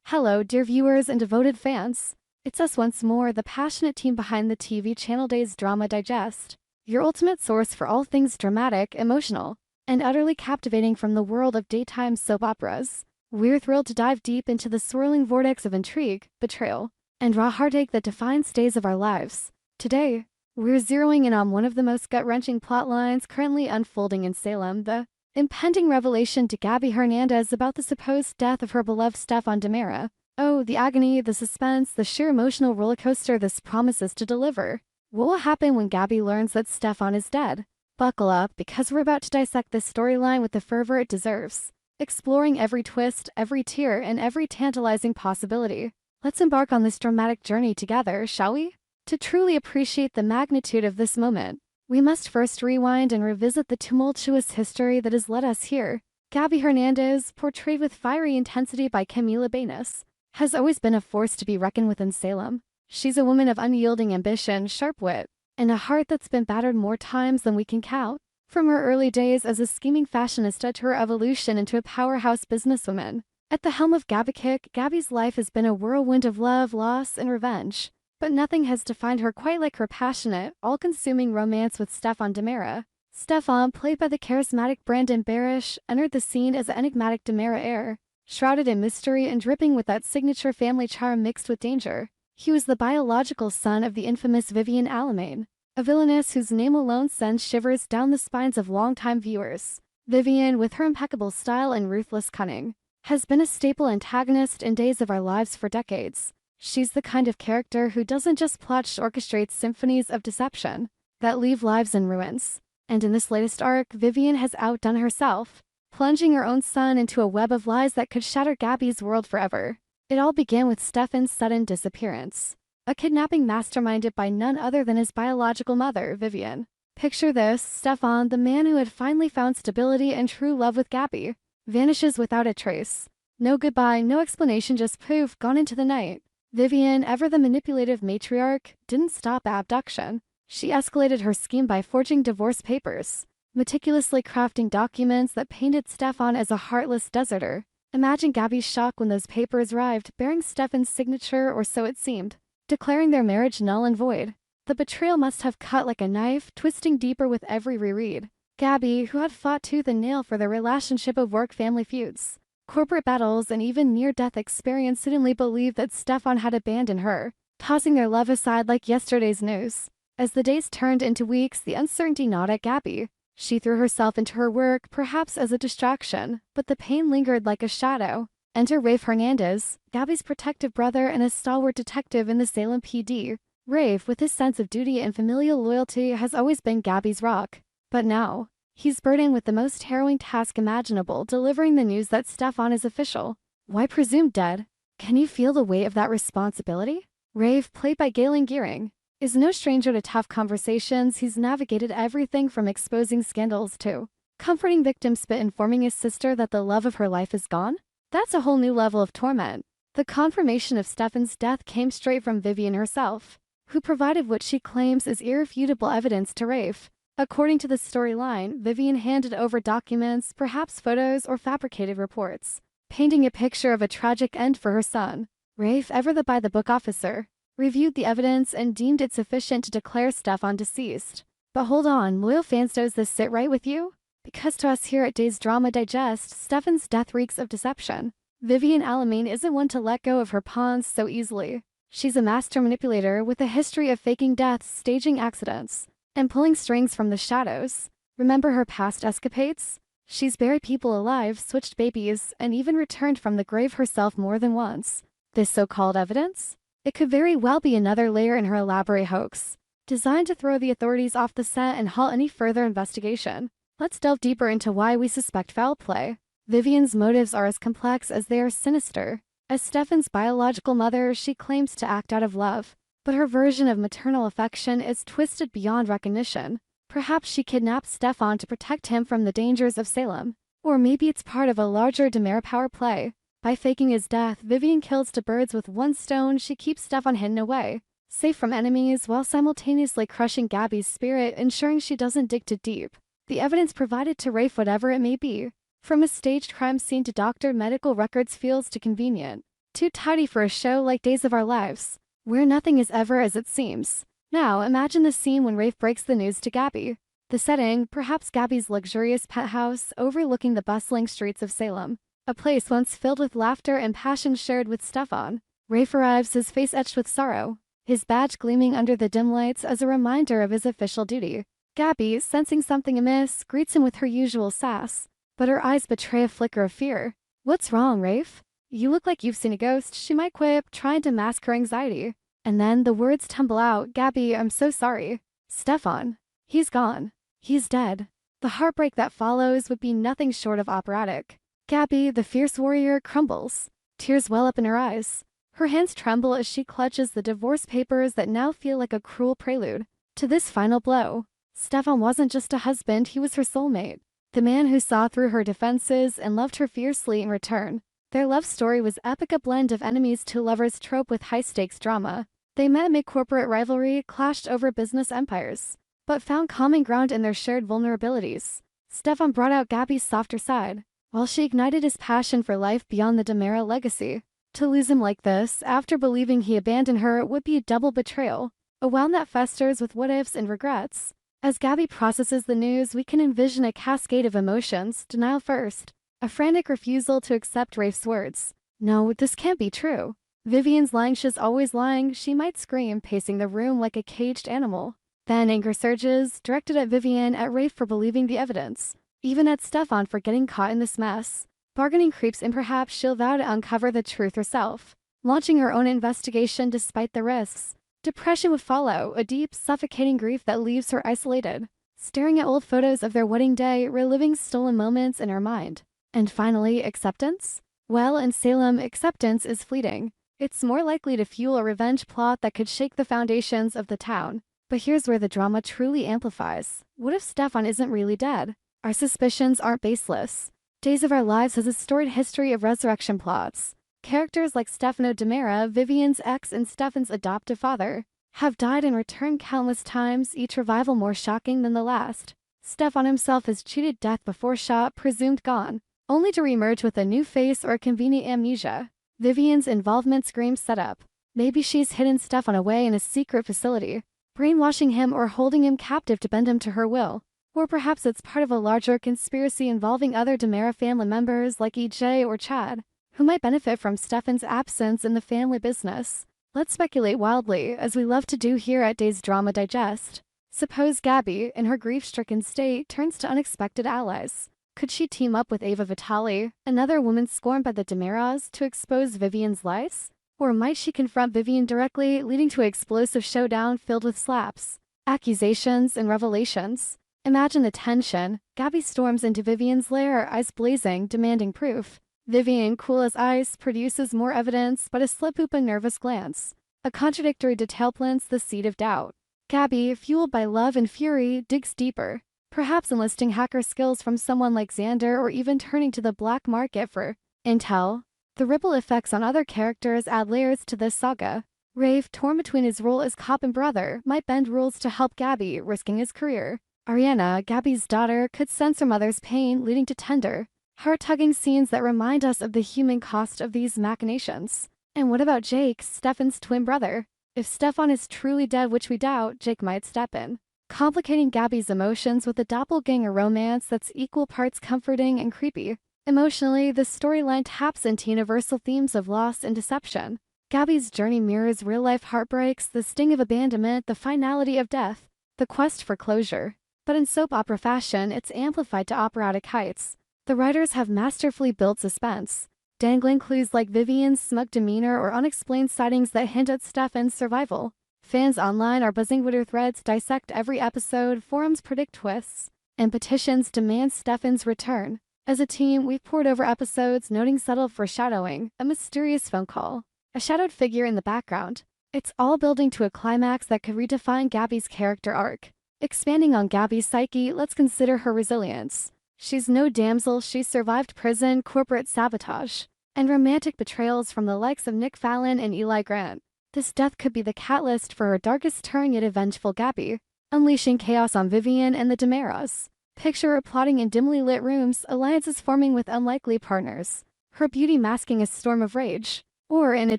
Hello, dear viewers and devoted fans. It's us once more, the passionate team behind the TV channel Days Drama Digest, your ultimate source for all things dramatic, emotional, and utterly captivating from the world of daytime soap operas. We're thrilled to dive deep into the swirling vortex of intrigue, betrayal, and raw heartache that defines days of our lives. Today, we're zeroing in on one of the most gut-wrenching plot lines currently unfolding in Salem, the impending revelation to Gabi Hernandez about the supposed death of her beloved Stefan Demera. Oh, the agony, the suspense, the sheer emotional rollercoaster this promises to deliver. What will happen when Gabi learns that Stefan is dead? Buckle up, because we're about to dissect this storyline with the fervor it deserves, exploring every twist, every tear, and every tantalizing possibility. Let's embark on this dramatic journey together, shall we? To truly appreciate the magnitude of this moment, we must first rewind and revisit the tumultuous history that has led us here. Gabi Hernandez, portrayed with fiery intensity by Camila Banus, has always been a force to be reckoned with in Salem. She's a woman of unyielding ambition, sharp wit, and a heart that's been battered more times than we can count. From her early days as a scheming fashionista to her evolution into a powerhouse businesswoman, at the helm of Gabikick, Gabi's life has been a whirlwind of love, loss, and revenge. But nothing has defined her quite like her passionate, all-consuming romance with Stefan Demera. Stefan, played by the charismatic Brandon Barish, entered the scene as enigmatic Demera heir, shrouded in mystery and dripping with that signature family charm mixed with danger. He was the biological son of the infamous Vivian Alamain, a villainess whose name alone sends shivers down the spines of longtime viewers. Vivian, with her impeccable style and ruthless cunning, has been a staple antagonist in Days of Our Lives for decades. She's the kind of character who doesn't just plot, she orchestrates symphonies of deception that leave lives in ruins. And in this latest arc, Vivian has outdone herself, plunging her own son into a web of lies that could shatter Gabi's world forever. It all began with Stefan's sudden disappearance, a kidnapping masterminded by none other than his biological mother, Vivian. Picture this: Stefan, the man who had finally found stability and true love with Gabi, vanishes without a trace. No goodbye, no explanation, just poof, gone into the night. Vivian, ever the manipulative matriarch, didn't stop at abduction. She escalated her scheme by forging divorce papers, meticulously crafting documents that painted Stefan as a heartless deserter. Imagine Gabi's shock when those papers arrived, bearing Stefan's signature, or so it seemed, declaring their marriage null and void. The betrayal must have cut like a knife, twisting deeper with every reread. Gabi, who had fought tooth and nail for their relationship of work-family feuds, corporate battles, and even near-death experience, suddenly believed that Stefan had abandoned her, tossing their love aside like yesterday's news. As the days turned into weeks, the uncertainty gnawed at Gabi. She threw herself into her work, perhaps as a distraction, but the pain lingered like a shadow. Enter Rafe Hernandez, Gabi's protective brother and a stalwart detective in the Salem PD. Rafe, with his sense of duty and familial loyalty, has always been Gabi's rock. But now, he's burdened with the most harrowing task imaginable, delivering the news that Stefan is official. Why presumed dead? Can you feel the weight of that responsibility? Rafe, played by Galen Gearing, is no stranger to tough conversations. He's navigated everything from exposing scandals to comforting victims but informing his sister that the love of her life is gone. That's a whole new level of torment. The confirmation of Stefan's death came straight from Vivian herself, who provided what she claims is irrefutable evidence to Rafe. According to the storyline, Vivian handed over documents, perhaps photos or fabricated reports, painting a picture of a tragic end for her son. Rafe, ever the by-the-book officer, reviewed the evidence and deemed it sufficient to declare Stefan deceased. But hold on, loyal fans, does this sit right with you? Because to us here at Days Drama Digest, Stefan's death reeks of deception. Vivian Alamain isn't one to let go of her pawns so easily. She's a master manipulator with a history of faking deaths, staging accidents, and pulling strings from the shadows. Remember her past escapades? She's buried people alive, switched babies, and even returned from the grave herself more than once. This so-called evidence? It could very well be another layer in her elaborate hoax, designed to throw the authorities off the scent and halt any further investigation. Let's delve deeper into why we suspect foul play. Vivian's motives are as complex as they are sinister. As Stefan's biological mother, she claims to act out of love, but her version of maternal affection is twisted beyond recognition. Perhaps she kidnapped Stefan to protect him from the dangers of Salem. Or maybe it's part of a larger Demera power play. By faking his death, Vivian kills two birds with one stone. She keeps Stefan hidden away, safe from enemies, while simultaneously crushing Gabi's spirit, ensuring she doesn't dig too deep. The evidence provided to Rafe, whatever it may be, from a staged crime scene to doctored medical records, feels too convenient. Too tidy for a show like Days of Our Lives, where nothing is ever as it seems. Now, imagine the scene when Rafe breaks the news to Gabi. The setting, perhaps Gabi's luxurious penthouse overlooking the bustling streets of Salem, a place once filled with laughter and passion shared with Stefan. Rafe arrives, his face etched with sorrow, his badge gleaming under the dim lights as a reminder of his official duty. Gabi, sensing something amiss, greets him with her usual sass, but her eyes betray a flicker of fear. "What's wrong, Rafe? You look like you've seen a ghost," she might quip, trying to mask her anxiety. And then the words tumble out, "Gabi, I'm so sorry. Stefan. He's gone. He's dead." The heartbreak that follows would be nothing short of operatic. Gabi, the fierce warrior, crumbles. Tears well up in her eyes. Her hands tremble as she clutches the divorce papers that now feel like a cruel prelude to this final blow. Stefan wasn't just a husband, he was her soulmate. The man who saw through her defenses and loved her fiercely in return. Their love story was epic, a blend of enemies to lovers trope with high-stakes drama. They met amid corporate rivalry, clashed over business empires, but found common ground in their shared vulnerabilities. Stefan brought out Gabi's softer side, while she ignited his passion for life beyond the Demera legacy. To lose him like this, after believing he abandoned her, would be a double betrayal, a wound that festers with what-ifs and regrets. As Gabi processes the news, we can envision a cascade of emotions. Denial first, a frantic refusal to accept Rafe's words. "No, this can't be true. Vivian's lying, she's always lying," she might scream, pacing the room like a caged animal. Then anger surges, directed at Vivian, at Rafe for believing the evidence, even at Stefan for getting caught in this mess. Bargaining creeps in, perhaps she'll vow to uncover the truth herself, launching her own investigation despite the risks. Depression would follow, a deep, suffocating grief that leaves her isolated, staring at old photos of their wedding day, reliving stolen moments in her mind. And finally, acceptance? Well, in Salem, acceptance is fleeting. It's more likely to fuel a revenge plot that could shake the foundations of the town. But here's where the drama truly amplifies. What if Stefan isn't really dead? Our suspicions aren't baseless. Days of Our Lives has a storied history of resurrection plots. Characters like Stefano Demera, Vivian's ex and Stefan's adoptive father, have died and returned countless times, each revival more shocking than the last. Stefan himself has cheated death before shot, presumed gone, only to reemerge with a new face or convenient amnesia. Vivian's involvement screams setup. Maybe she's hidden Stefan away in a secret facility, brainwashing him or holding him captive to bend him to her will. Or perhaps it's part of a larger conspiracy involving other Demera family members like EJ or Chad, who might benefit from Stefan's absence in the family business. Let's speculate wildly, as we love to do here at Days Drama Digest. Suppose Gabi, in her grief-stricken state, turns to unexpected allies. Could she team up with Ava Vitali, another woman scorned by the Demeras, to expose Vivian's lies? Or might she confront Vivian directly, leading to an explosive showdown filled with slaps, accusations, and revelations? Imagine the tension. Gabi storms into Vivian's lair, eyes blazing, demanding proof. Vivian, cool as ice, produces more evidence, but a slip-up, a nervous glance. A contradictory detail plants the seed of doubt. Gabi, fueled by love and fury, digs deeper, perhaps enlisting hacker skills from someone like Xander or even turning to the black market for intel. The ripple effects on other characters add layers to this saga. Rafe, torn between his role as cop and brother, might bend rules to help Gabi, risking his career. Ariana, Gabi's daughter, could sense her mother's pain, leading to tender, heart-tugging scenes that remind us of the human cost of these machinations. And what about Jake, Stefan's twin brother? If Stefan is truly dead, which we doubt, Jake might step in, complicating Gabi's emotions with a doppelganger romance that's equal parts comforting and creepy. Emotionally, this storyline taps into universal themes of loss and deception. Gabi's journey mirrors real-life heartbreaks, the sting of abandonment, the finality of death, the quest for closure. But in soap opera fashion, it's amplified to operatic heights. The writers have masterfully built suspense, dangling clues like Vivian's smug demeanor or unexplained sightings that hint at Stefan's survival. Fans online are buzzing. Twitter threads dissect every episode, forums predict twists, and petitions demand Stefan's return. As a team, we've pored over episodes, noting subtle foreshadowing, a mysterious phone call, a shadowed figure in the background. It's all building to a climax that could redefine Gabi's character arc. Expanding on Gabi's psyche, let's consider her resilience. She's no damsel, she's survived prison, corporate sabotage, and romantic betrayals from the likes of Nick Fallon and Eli Grant. This death could be the catalyst for her darkest turn, yet a vengeful Gabi, unleashing chaos on Vivian and the Demeras. Picture her plotting in dimly lit rooms, alliances forming with unlikely partners, her beauty masking a storm of rage. Or in a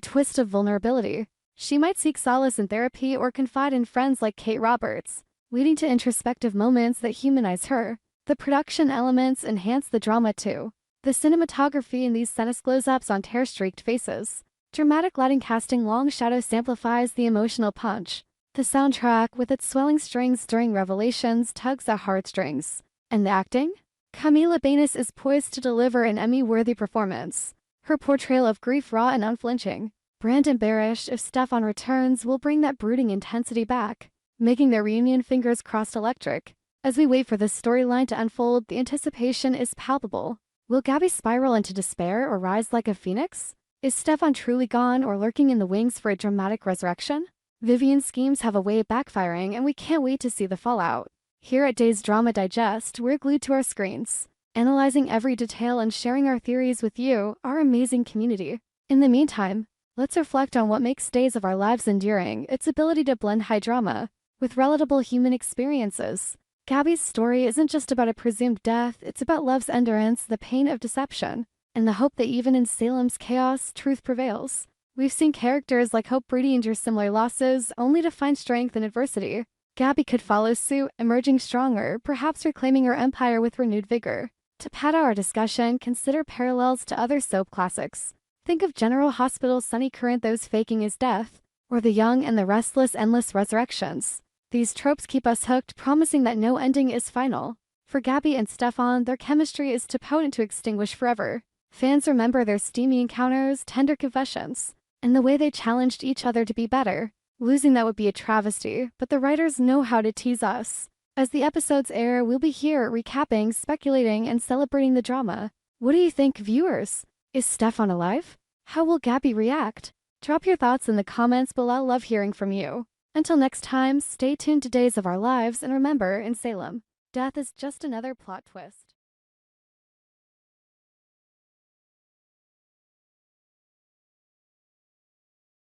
twist of vulnerability, she might seek solace in therapy or confide in friends like Kate Roberts, leading to introspective moments that humanize her. The production elements enhance the drama too. The cinematography in these scenes close-ups on tear-streaked faces. Dramatic lighting casting long shadows amplifies the emotional punch. The soundtrack, with its swelling strings during revelations, tugs at heartstrings. And the acting? Camila Banus is poised to deliver an Emmy-worthy performance. Her portrayal of grief raw and unflinching. Brandon Barish, if Stefan returns, will bring that brooding intensity back, making their reunion fingers crossed electric. As we wait for this storyline to unfold, the anticipation is palpable. Will Gabi spiral into despair or rise like a phoenix? Is Stefan truly gone or lurking in the wings for a dramatic resurrection? Vivian's schemes have a way of backfiring, and we can't wait to see the fallout. Here at Days Drama Digest, we're glued to our screens, analyzing every detail and sharing our theories with you, our amazing community. In the meantime, let's reflect on what makes Days of Our Lives enduring, its ability to blend high drama with relatable human experiences. Gabi's story isn't just about a presumed death, it's about love's endurance, the pain of deception, and the hope that even in Salem's chaos, truth prevails. We've seen characters like Hope Brady endure similar losses, only to find strength in adversity. Gabi could follow suit, emerging stronger, perhaps reclaiming her empire with renewed vigor. To pad out our discussion, consider parallels to other soap classics. Think of General Hospital's Sonny Corinthos faking his death, or The Young and the Restless Endless Resurrections. These tropes keep us hooked, promising that no ending is final. For Gabi and Stefan, their chemistry is too potent to extinguish forever. Fans remember their steamy encounters, tender confessions, and the way they challenged each other to be better. Losing that would be a travesty, but the writers know how to tease us. As the episodes air, we'll be here recapping, speculating, and celebrating the drama. What do you think, viewers? Is Stefan alive? How will Gabi react? Drop your thoughts in the comments below. I love hearing from you. Until next time, stay tuned to Days of Our Lives, and remember, in Salem, death is just another plot twist.